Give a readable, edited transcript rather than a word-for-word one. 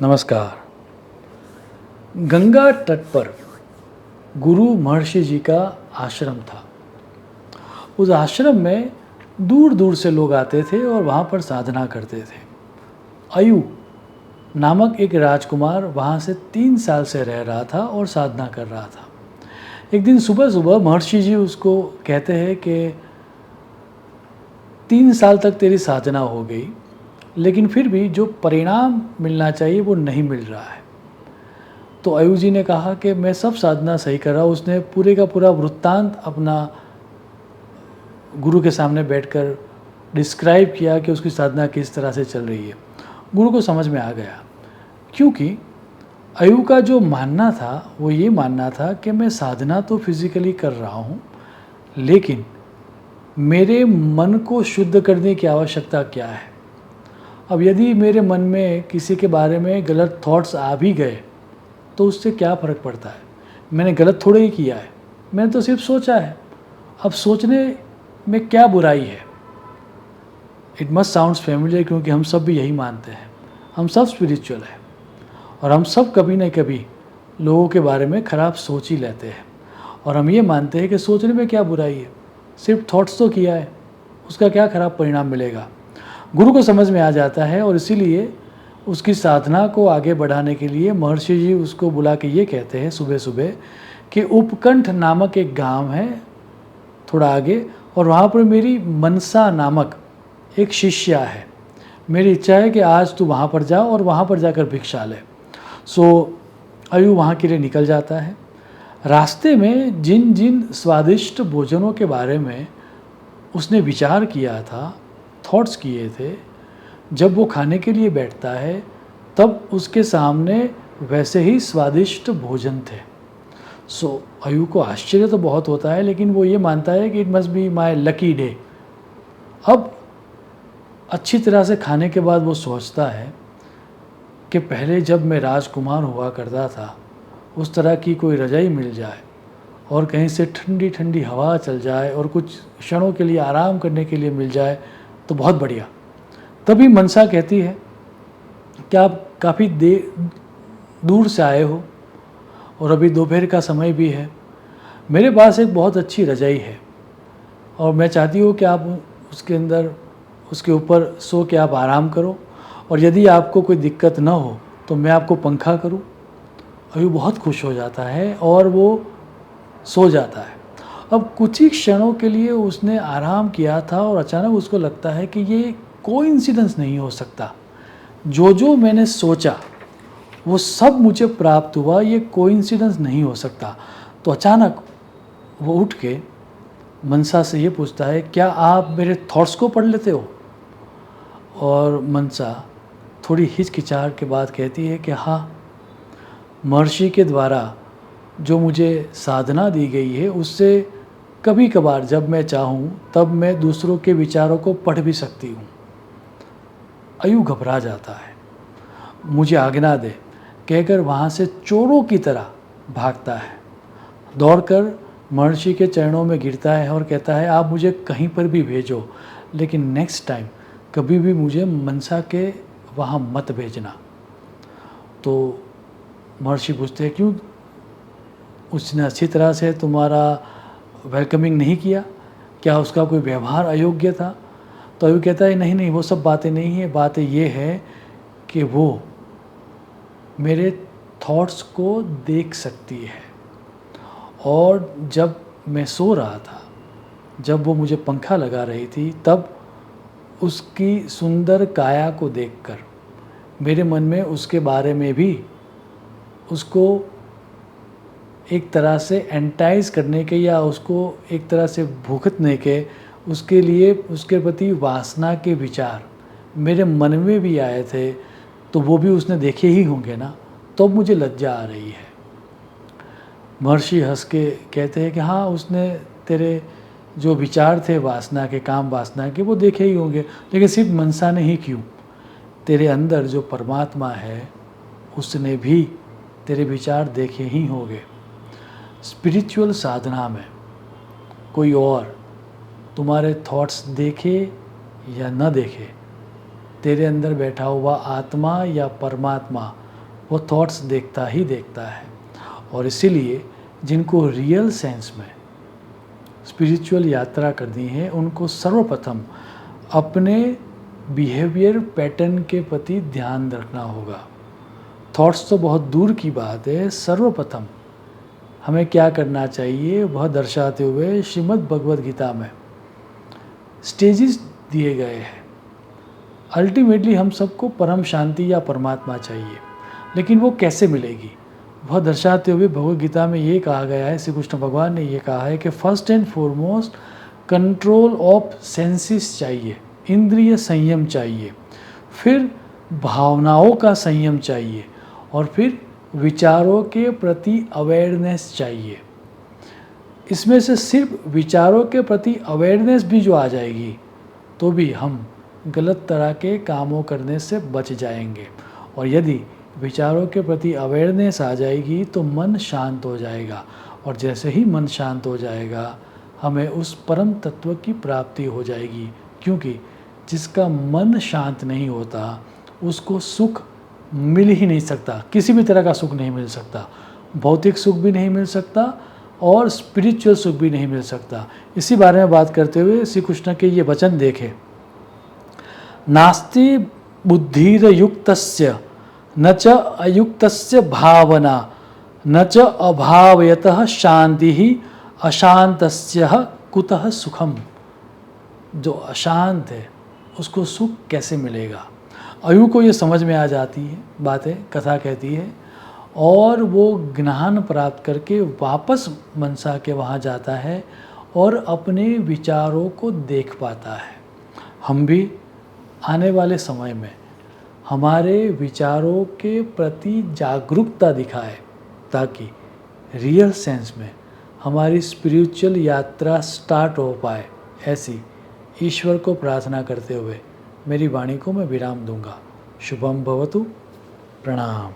नमस्कार। गंगा तट पर गुरु महर्षि जी का आश्रम था। उस आश्रम में दूर दूर से लोग आते थे और वहाँ पर साधना करते थे। अयु नामक एक राजकुमार वहाँ से 3 साल से रह रहा था और साधना कर रहा था। एक दिन सुबह सुबह महर्षि जी उसको कहते हैं कि 3 साल तक तेरी साधना हो गई, लेकिन फिर भी जो परिणाम मिलना चाहिए वो नहीं मिल रहा है। तो अयु जी ने कहा कि मैं सब साधना सही कर रहा हूँ। उसने पूरे का पूरा वृत्तांत अपना गुरु के सामने बैठकर डिस्क्राइब किया कि उसकी साधना किस तरह से चल रही है। गुरु को समझ में आ गया, क्योंकि अयु का जो मानना था वो ये मानना था कि मैं साधना तो फिज़िकली कर रहा हूँ, लेकिन मेरे मन को शुद्ध करने की आवश्यकता क्या है। अब यदि मेरे मन में किसी के बारे में गलत थॉट्स आ भी गए तो उससे क्या फ़र्क पड़ता है। मैंने गलत थोड़े ही किया है, मैंने तो सिर्फ सोचा है। अब सोचने में क्या बुराई है। इट मस्ट साउंड्स फैमिलियर, क्योंकि हम सब भी यही मानते हैं। हम सब स्पिरिचुअल हैं और हम सब कभी न कभी लोगों के बारे में ख़राब सोच ही लेते हैं, और हम ये मानते हैं कि सोचने में क्या बुराई है, सिर्फ थॉट्स तो किया है, उसका क्या ख़राब परिणाम मिलेगा। गुरु को समझ में आ जाता है और इसीलिए उसकी साधना को आगे बढ़ाने के लिए महर्षि जी उसको बुला के ये कहते हैं सुबह सुबह कि उपकंठ नामक एक गांव है थोड़ा आगे, और वहाँ पर मेरी मनसा नामक एक शिष्या है। मेरी इच्छा है कि आज तू वहाँ पर जा और वहाँ पर जाकर भिक्षा ले। सो अयु वहाँ के लिए निकल जाता है। रास्ते में जिन जिन स्वादिष्ट भोजनों के बारे में उसने विचार किया था, थॉट्स किए थे, जब वो खाने के लिए बैठता है तब उसके सामने वैसे ही स्वादिष्ट भोजन थे। सो अयु को आश्चर्य तो बहुत होता है, लेकिन वो ये मानता है कि it must be my lucky day. अब अच्छी तरह से खाने के बाद वो सोचता है कि पहले जब मैं राजकुमार हुआ करता था उस तरह की कोई रज़ाई मिल जाए और कहीं से ठंडी ठंडी हवा चल जाए और कुछ क्षणों के लिए आराम करने के लिए मिल जाए तो बहुत बढ़िया। तभी मनसा कहती है कि आप काफ़ी दूर से आए हो और अभी दोपहर का समय भी है। मेरे पास एक बहुत अच्छी रज़ाई है और मैं चाहती हूँ कि आप उसके अंदर उसके ऊपर सो के आप आराम करो, और यदि आपको कोई दिक्कत ना हो तो मैं आपको पंखा करूँ। अयु बहुत खुश हो जाता है और वो सो जाता है। अब कुछ ही क्षणों के लिए उसने आराम किया था और अचानक उसको लगता है कि ये कोइंसिडेंस नहीं हो सकता। जो जो मैंने सोचा वो सब मुझे प्राप्त हुआ, ये कोइंसिडेंस नहीं हो सकता। तो अचानक वो उठ के मनसा से ये पूछता है, क्या आप मेरे थॉट्स को पढ़ लेते हो? और मनसा थोड़ी हिचकिचाहट के बाद कहती है कि हाँ, महर्षि के द्वारा जो मुझे साधना दी गई है उससे कभी कभार जब मैं चाहूँ तब मैं दूसरों के विचारों को पढ़ भी सकती हूँ। अयु घबरा जाता है। मुझे आज्ञा दे कहकर वहाँ से चोरों की तरह भागता है, दौड़कर महर्षि के चरणों में गिरता है और कहता है, आप मुझे कहीं पर भी भेजो, लेकिन नेक्स्ट टाइम कभी भी मुझे मनसा के वहाँ मत भेजना। तो महर्षि पूछते हैं, क्यों? उसने अच्छी तरह से तुम्हारा वेलकमिंग नहीं किया? क्या उसका कोई व्यवहार अयोग्य था? तो अयु कहता है, नहीं नहीं, वो सब बातें नहीं है। बात ये है कि वो मेरे थॉट्स को देख सकती है, और जब मैं सो रहा था, जब वो मुझे पंखा लगा रही थी, तब उसकी सुंदर काया को देखकर मेरे मन में उसके बारे में भी उसको एक तरह से एंटाइज करने के या उसको एक तरह से भुगतने के, उसके लिए उसके प्रति वासना के विचार मेरे मन में भी आए थे। तो वो भी उसने देखे ही होंगे ना, तो अब मुझे लज्जा आ रही है। महर्षि हंस के कहते हैं कि हाँ, उसने तेरे जो विचार थे वासना के, काम वासना के, वो देखे ही होंगे, लेकिन सिर्फ मनसा ने ही क्यों, तेरे अंदर जो परमात्मा है उसने भी तेरे विचार देखे ही होंगे। स्पिरिचुअल साधना में कोई और तुम्हारे थॉट्स देखे या न देखे, तेरे अंदर बैठा हुआ आत्मा या परमात्मा वो थॉट्स देखता ही देखता है। और इसीलिए जिनको रियल सेंस में स्पिरिचुअल यात्रा करनी है उनको सर्वप्रथम अपने बिहेवियर पैटर्न के प्रति ध्यान रखना होगा। थॉट्स तो बहुत दूर की बात है, सर्वप्रथम हमें क्या करना चाहिए वह दर्शाते हुए श्रीमद् भगवद गीता में स्टेजेस दिए गए हैं। अल्टीमेटली हम सबको परम शांति या परमात्मा चाहिए, लेकिन वो कैसे मिलेगी वह दर्शाते हुए भगवद गीता में ये कहा गया है, श्री कृष्ण भगवान ने ये कहा है कि first and foremost control of senses चाहिए, इंद्रिय संयम चाहिए, फिर भावनाओं का संयम चाहिए और फिर विचारों के प्रति अवेयरनेस चाहिए। इसमें से सिर्फ विचारों के प्रति अवेयरनेस भी जो आ जाएगी तो भी हम गलत तरह के कामों करने से बच जाएंगे। और यदि विचारों के प्रति अवेयरनेस आ जाएगी तो मन शांत हो जाएगा, और जैसे ही मन शांत हो जाएगा हमें उस परम तत्व की प्राप्ति हो जाएगी। क्योंकि जिसका मन शांत नहीं होता उसको सुख मिल ही नहीं सकता, किसी भी तरह का सुख नहीं मिल सकता, भौतिक सुख भी नहीं मिल सकता और स्पिरिचुअल सुख भी नहीं मिल सकता। इसी बारे में बात करते हुए श्री कृष्ण के ये वचन देखें, नास्ति बुद्धिरयुक्तस्य न च अयुक्तस्य भावना न च अभावयतः शांति ही अशांतस्य कुतः सुखम। जो अशांत है उसको सुख कैसे मिलेगा। अयु को ये समझ में आ जाती है बातें, कथा कहती है, और वो ज्ञान प्राप्त करके वापस मनसा के वहाँ जाता है और अपने विचारों को देख पाता है। हम भी आने वाले समय में हमारे विचारों के प्रति जागरूकता दिखाए ताकि रियल सेंस में हमारी स्पिरिचुअल यात्रा स्टार्ट हो पाए। ऐसी ईश्वर को प्रार्थना करते हुए मेरी वाणी को मैं विराम दूंगा। शुभम भवतु। प्रणाम।